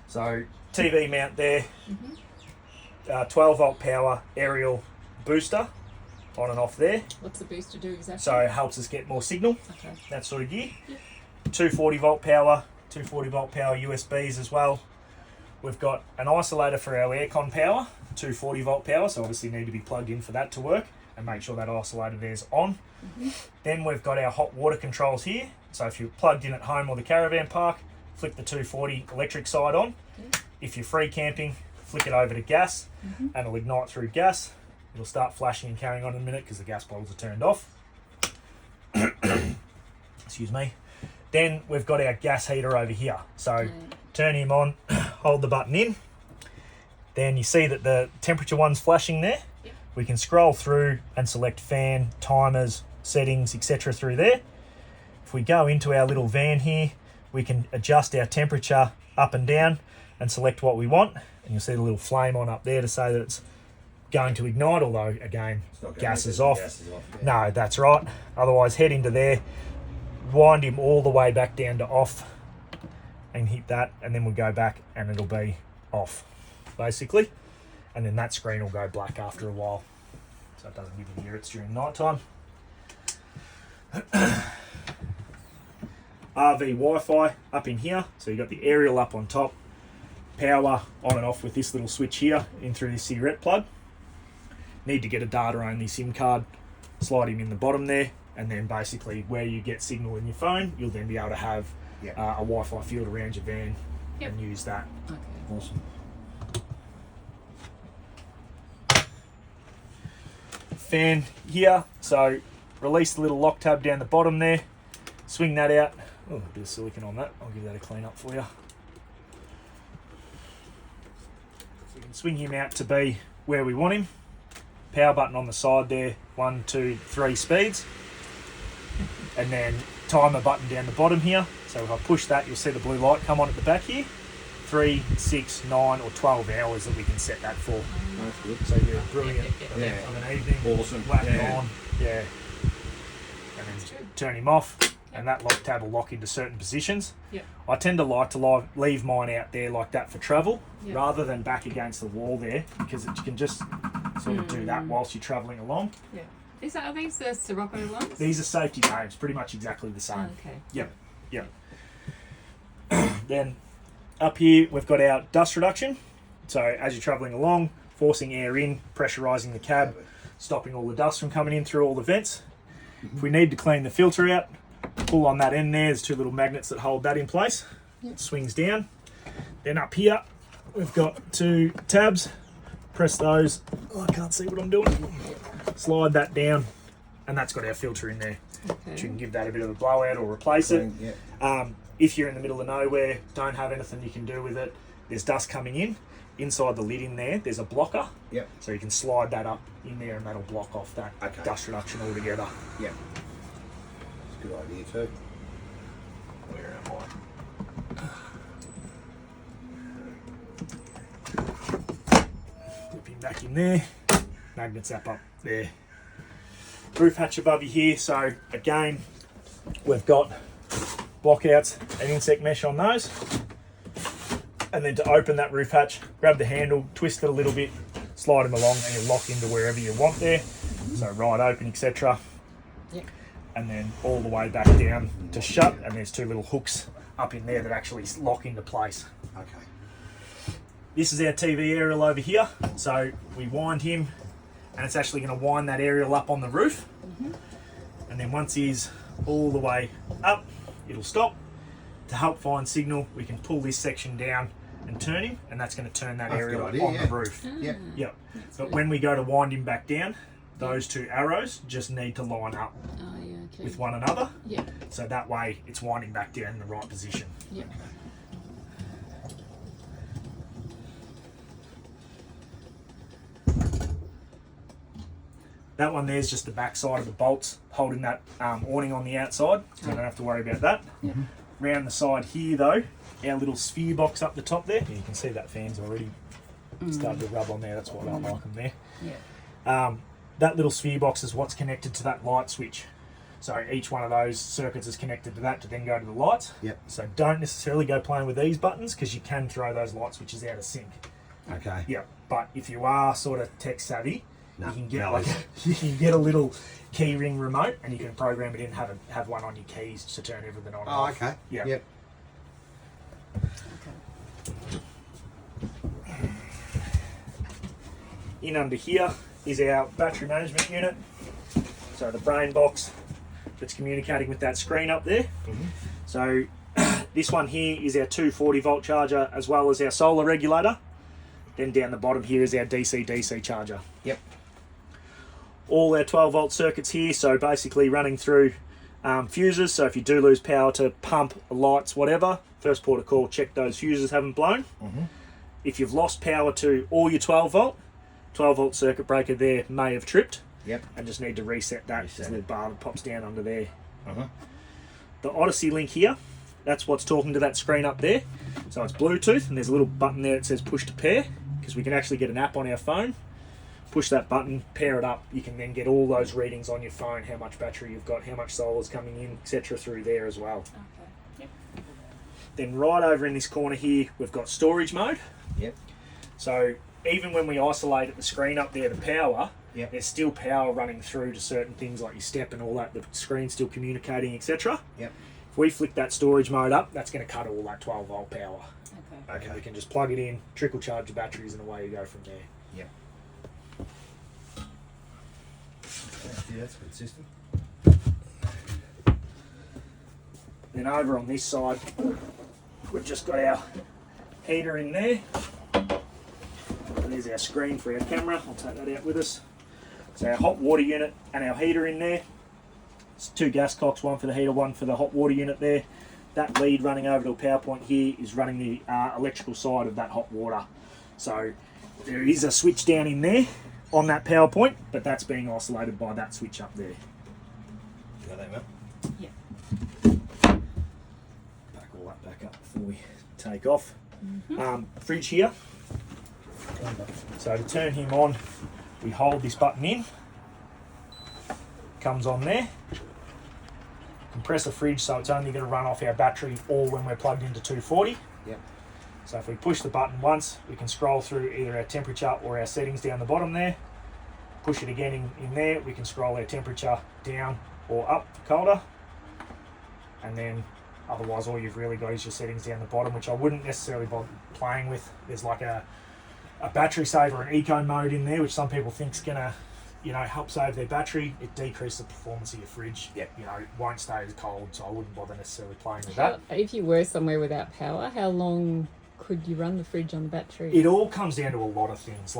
So TV mount there, 12 volt power aerial booster on and off there. What's the booster do exactly? So it helps us get more signal, Okay. that sort of gear. Yep. 240 volt power USBs as well. We've got an isolator for our aircon power, 240 volt power, so obviously need to be plugged in for that to work, and make sure that isolator there's on. Then we've got our hot water controls here. So if you're plugged in at home or the caravan park, flick the 240 electric side on. If you're free camping, flick it over to gas and it'll ignite through gas. It'll start flashing and carrying on in a minute because the gas bottles are turned off. Excuse me. Then we've got our gas heater over here. So turn him on, hold the button in. Then you see that the temperature one's flashing there. We can scroll through and select fan, timers, settings, etc. through there. If we go into our little van here, we can adjust our temperature up and down and select what we want. And you'll see the little flame on up there to say that it's going to ignite, although again, gas is off. No, that's right. Otherwise, head into there, wind him all the way back down to off and hit that, and then we'll go back and it'll be off, basically. And then that screen will go black after a while. So it doesn't give you the irrits during night time. RV Wi-Fi up in here. So you've got the aerial up on top. Power on and off with this little switch here in through this cigarette plug. Need to get a data only SIM card. Slide him in the bottom there. And then basically where you get signal in your phone, you'll then be able to have a Wi-Fi field around your van and use that. Okay. Awesome. Fan here, so release the little lock tab down the bottom there, swing that out. Oh, a bit of silicone on that, I'll give that a clean up for you. So we can swing him out to be where we want him. Power button on the side there, 1, 2, 3 speeds. And then timer button down the bottom here. So if I push that, you'll see the blue light come on at the back here. 3, 6, 9 or 12 hours that we can set that for. That's good. So you're brilliant of an evening. Awesome. Whack it on. Yeah. And then turn him off. And that lock tab will lock into certain positions. Yep. I tend to like to leave mine out there like that for travel rather than back against the wall there, because it can just sort of do that whilst you're travelling along. Yeah. Are these the Sirocco ones? These are safety names, pretty much exactly the same. Oh, okay. Yep. Then up here we've got our dust reduction. So as you're travelling along, forcing air in, pressurising the cab, stopping all the dust from coming in through all the vents. If we need to clean the filter out, pull on that end there. There's 2 little magnets that hold that in place. It swings down. Then up here we've got 2 tabs. Press those. Oh, I can't see what I'm doing. Slide that down, and that's got our filter in there. Okay. So you can give that a bit of a blowout or replace it. If you're in the middle of nowhere, don't have anything you can do with it, there's dust coming in. Inside the lid in there's a blocker. Yep. So you can slide that up in there and that'll block off that dust reduction altogether. Yep. It's a good idea too. Where am I? Flip him back in there. Magnets up there. Roof hatch above you here. So again, we've got blockouts and insect mesh on those. And then to open that roof hatch, grab the handle, twist it a little bit, slide them along, and you lock into wherever you want there. So right open, etc. Yep. And then all the way back down to shut. And there's 2 little hooks up in there that actually lock into place. Okay. This is our TV aerial over here. So we wind him, and it's actually going to wind that aerial up on the roof. And then once he's all the way up, it'll stop. To help find signal, we can pull this section down and turn him, and that's going to turn that aerial on the roof. Yep. But when we go to wind him back down, those 2 arrows just need to line up with one another. So that way it's winding back down in the right position. That one there's just the back side of the bolts holding that awning on the outside, so I don't have to worry about that. Round the side here though, our little sphere box up the top there, you can see that fan's already started to rub on there, that's why I don't like them there. That little sphere box is what's connected to that light switch. So each one of those circuits is connected to that to then go to the lights. Yep. So don't necessarily go playing with these buttons because you can throw those light switches out of sync. Okay. Yeah, but if you are sort of tech savvy, No, you can get no, like you can get a little key ring remote and you can program it in, have one on your keys to turn everything on. and Oh, off. okay. Yeah. Yep. In under here is our battery management unit. So the brain box that's communicating with that screen up there. So this one here is our 240 volt charger as well as our solar regulator. Then down the bottom here is our DC-DC charger. Yep. All our 12 volt circuits here, so basically running through fuses. So if you do lose power to pump, lights, whatever, first port of call, check those fuses haven't blown. If you've lost power to all your 12 volt circuit breaker there may have tripped. Yep. And just need to reset that. Reset There's a it. little bar that pops down under there. The Odyssey link here, that's what's talking to that screen up there. So it's Bluetooth and there's a little button there that says push to pair because we can actually get an app on our phone. Push that button, pair it up. You can then get all those readings on your phone, how much battery you've got, how much solar's coming in, etc. through there as well. Okay. Yep. Then right over in this corner here, we've got storage mode. Yep. So even when we isolate the screen up there, the power, Yep. there's still power running through to certain things like your step and all that. The screen's still communicating, etc. Yep. If we flick that storage mode up, that's going to cut all that 12 volt power. Okay. And we can just plug it in, trickle charge the batteries, and away you go from there. Yep. Yeah, that's a good system. Then over on this side, we've just got our heater in there. And there's our screen for our camera. I'll take that out with us. So our hot water unit and our heater in there. It's two gas cocks, one for the heater, one for the hot water unit there. That lead running over to a power point here is running the electrical side of that hot water. So there is a switch down in there on that power point, but that's being isolated by that switch up there. Got that, mate? Yeah. Back all that back up before we take off. Fridge here. So to turn him on, we hold this button in. Comes on there. Compress the fridge so it's only going to run off our battery or when we're plugged into 240. Yep. So if we push the button once, we can scroll through either our temperature or our settings down the bottom there. Push it again in there, we can scroll our temperature down or up for colder. And then otherwise all you've really got is your settings down the bottom, which I wouldn't necessarily bother playing with. There's like a battery saver and eco mode in there, which some people think's gonna, help save their battery. It decreases the performance of your fridge. Yep. It won't stay as cold, so I wouldn't bother necessarily playing with that. If you were somewhere without power, how long could you run the fridge on the battery? It all comes down to a lot of things.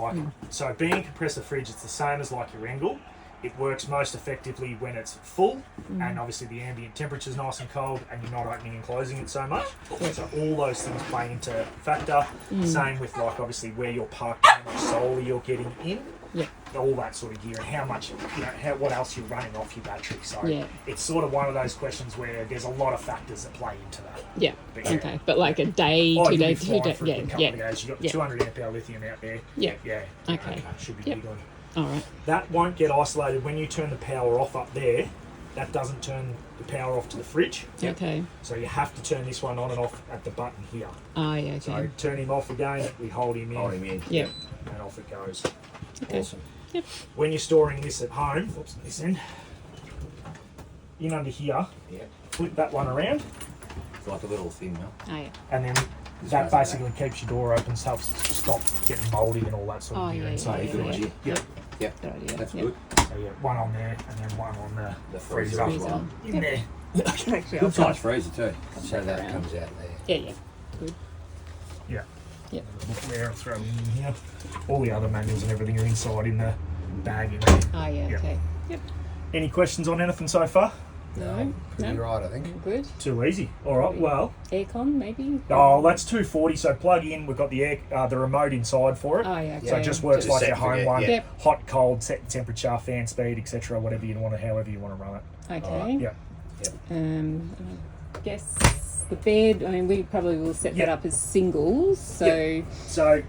So being a compressor fridge, it's the same as like your Engel. It works most effectively when it's full, and obviously the ambient temperature is nice and cold, and you're not opening and closing it so much. So all those things play into factor. Same with like obviously where you're parked, how much solar you're getting in. Yeah. All that sort of gear, and how much, what else you're running off your battery. So Yeah. it's sort of one of those questions where there's a lot of factors that play into that. Yeah. But yeah. Okay. But like a day, Oh, 2 you'll be days, flying 2 days. for a Yeah. good couple Yeah. of days. You've got Yeah. 200 amp hour lithium out there. Yeah. Yeah. Okay. Should be Yep. big on. All right. That won't get isolated when you turn the power off up there. That doesn't turn the power off to the fridge. Okay. So you have to turn this one on and off at the button here. Oh, yeah. So Okay. turn him off again, we hold him in, Hold him in. Yeah. and off it goes. Okay. Awesome. Yep. When you're storing this at home, oops, this end, in under here, Yeah. flip that one around, It's like a little thing, mate. Oh, yeah. and then that basically keeps your door open, helps stop getting mouldy and all that sort of Oh, gear yeah, inside. yeah, Good yeah. idea. Yeah. Yep. Good idea. That's Yep. good. So yeah, one on there and then one on The freezer. freezer as Freezer. well. In there. Actually, Good size freezer too. So back that around. comes out there. Yeah, yeah. Good. Yeah. Yep. Look there and throw them in here. All the other manuals and everything are inside in the bag in there. Oh, yeah. Yep. Okay. Yep. Any questions on anything so far? No. Pretty No. right, I think. Good. Too easy. All right. Well, Aircon, maybe? oh, that's 240. So plug in. We've got the the remote inside for it. Oh, yeah. So it just works Just like set your and home forget, one. yeah. Yep. Hot, cold, set the temperature, fan speed, etc. Whatever you want to, however you want to run it. Okay. Yeah. I guess the bed, I mean, we probably will set Yep. that up as singles. So, Yep. So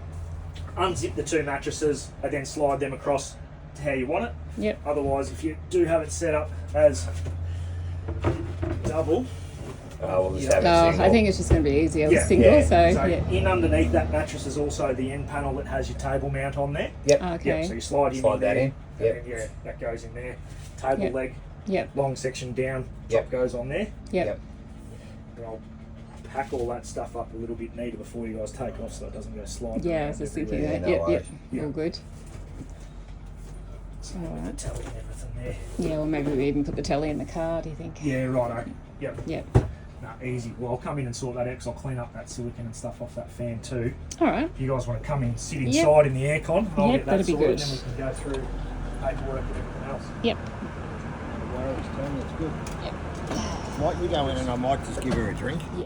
unzip the two mattresses and then slide them across to how you want it. yep. Otherwise, if you do have it set up as double. We'll just Yeah. have Oh, a single. I think it's just going to be easier with Yeah. single. Yeah. So, So yeah. in underneath that mattress is also the end panel that has your table mount on there. Yep. Okay. Yeah, so you slide Slide that there, in. and Yep. then, yeah, that goes in there. Table Yep. leg, Yep. long section down, Yep. top goes on there. Yep. Yep. And I'll pack all that stuff up a little bit neater before you guys take off so it doesn't go sliding Yeah, I around was just thinking everywhere. that. no Yep. worries. Yeah. All good. So All with the right. telly and everything there. Yeah, or maybe we even put the telly in the car. Do you think? Yeah, right. Yep. Yep. No, easy. Well, I'll come in and sort that out because I'll clean up that silicon and stuff off that fan too. All right. If you guys want to come in, sit Yep. inside in the aircon, I'll Yep, get that that'd be sorted, good. and then we can go through paperwork and everything else. Yep. Wireless Tony, that's good. Yep. Might you go in and I might just give her a drink?